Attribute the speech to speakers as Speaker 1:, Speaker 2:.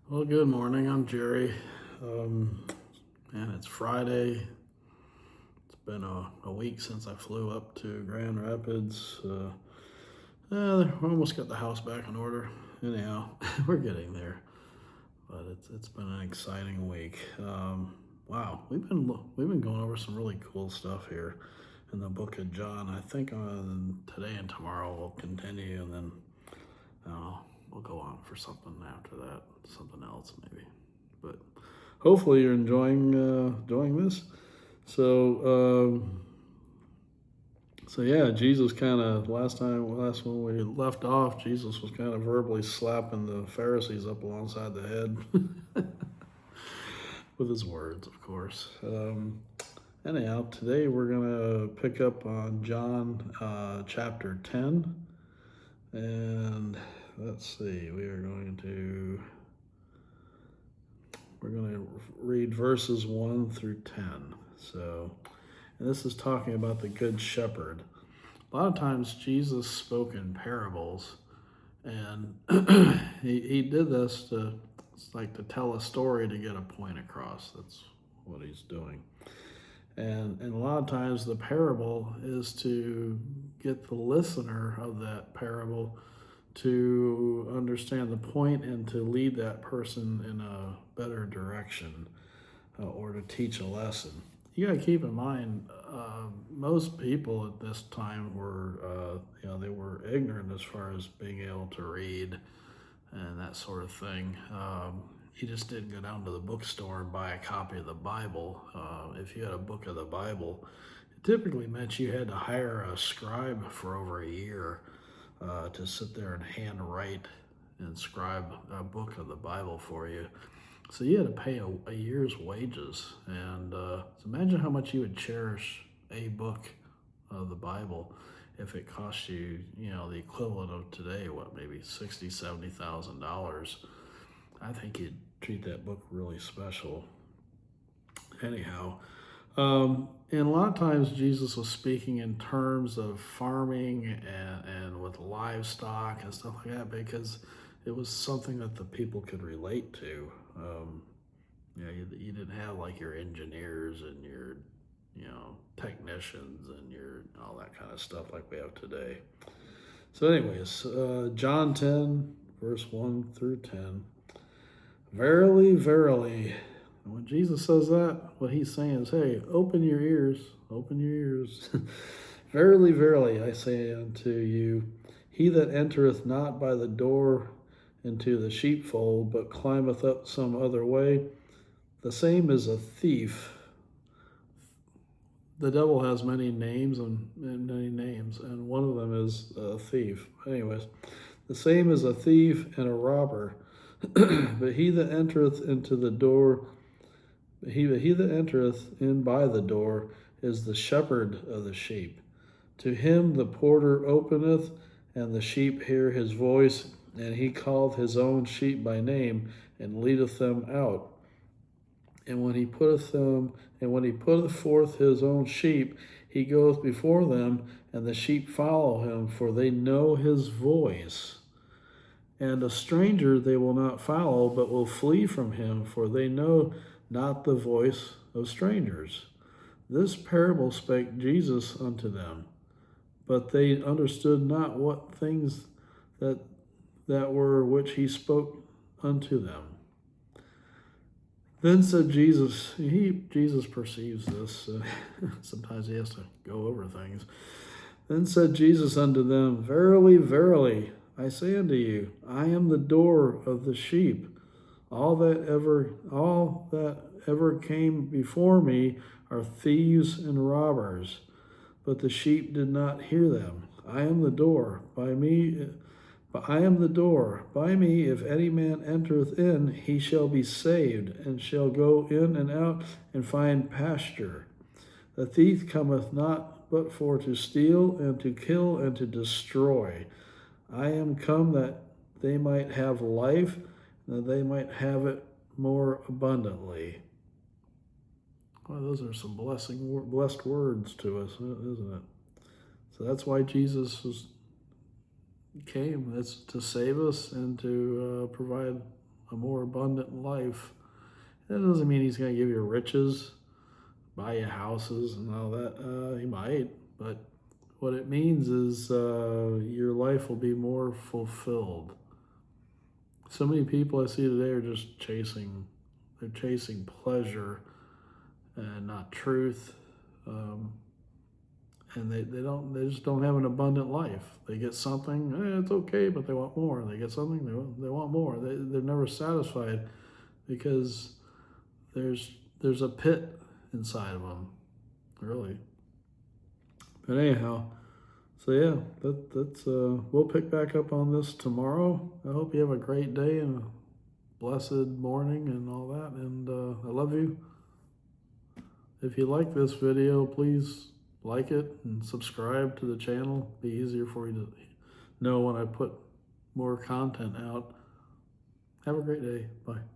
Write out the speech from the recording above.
Speaker 1: Well, good morning. I'm Jerry. And it's Friday. It's been a week since I flew up to Grand Rapids. We almost got the house back in order. Anyhow, we're getting there. But it's been an exciting week. Wow, we've been going over some really cool stuff here in the Book of John. I think today and tomorrow we'll continue, and then we'll go on for something after that, something else maybe. But hopefully you're enjoying this. So yeah, Jesus kind of last when we left off, Jesus was kind of verbally slapping the Pharisees up alongside the head with his words, of course. Anyhow, today we're gonna pick up on John chapter 10, and let's see, we're going to read verses 1 through 10. And this is talking about the Good Shepherd. A lot of times Jesus spoke in parables, and he did this to tell a story to get a point across. That's what he's doing. And a lot of times the parable is to get the listener of that parable to understand the point and to lead that person in a better direction or to teach a lesson. You got to keep in mind, most people at this time were, they were ignorant as far as being able to read and that sort of thing. You just didn't go down to the bookstore and buy a copy of the Bible. If you had a book of the Bible, it typically meant you had to hire a scribe for over a year to sit there and hand write and scribe a book of the Bible for you. So you had to pay a year's wages. And so imagine how much you would cherish a book of the Bible if it cost you, the equivalent of today, maybe $60,000, $70,000. I think you'd treat that book really special. Anyhow, and a lot of times Jesus was speaking in terms of farming and with livestock and stuff like that because it was something that the people could relate to. You didn't have like your engineers and your technicians and your all that kind of stuff like we have today. So anyways, John 10 verse 1 through 10. Verily, verily. And when Jesus says that, what he's saying is, hey, open your ears. Verily, verily, I say unto you, he that entereth not by the door into the sheepfold, but climbeth up some other way, the same is a thief. The devil has many names, and one of them is a thief. Anyways, the same is a thief and a robber. But he that entereth into the door, he that entereth in by the door is the shepherd of the sheep. To him the porter openeth, and the sheep hear his voice, and he calleth his own sheep by name, and leadeth them out. And when he putteth forth his own sheep, he goeth before them, and the sheep follow him, for they know his voice. And a stranger they will not follow, but will flee from him, for they know not the voice of strangers. This parable spake Jesus unto them, but they understood not what things that were which he spoke unto them. Then said Jesus, Jesus perceives this. Sometimes he has to go over things. Then said Jesus unto them, Verily, verily, I say unto you, I am the door of the sheep. All that ever came before me are thieves and robbers, but the sheep did not hear them. I am the door. By me, if any man entereth in, he shall be saved, and shall go in and out and find pasture. The thief cometh not but for to steal and to kill and to destroy. I am come that they might have life, and that they might have it more abundantly. Well, those are some blessed words to us, isn't it? So that's why Jesus came. That's to save us and to provide a more abundant life. That doesn't mean he's going to give you riches, buy you houses and all that. He might, but what it means is your life will be more fulfilled. So many people I see today are just they're chasing pleasure and not truth. And they just don't have an abundant life. They get something, it's okay, but they want more. They get something, they want more. They're never satisfied because there's a pit inside of them, really. But anyhow, so yeah, that's we'll pick back up on this tomorrow. I hope you have a great day and a blessed morning and all that. And I love you. If you like this video, please like it and subscribe to the channel. Be easier for you to know when I put more content out. Have a great day. Bye.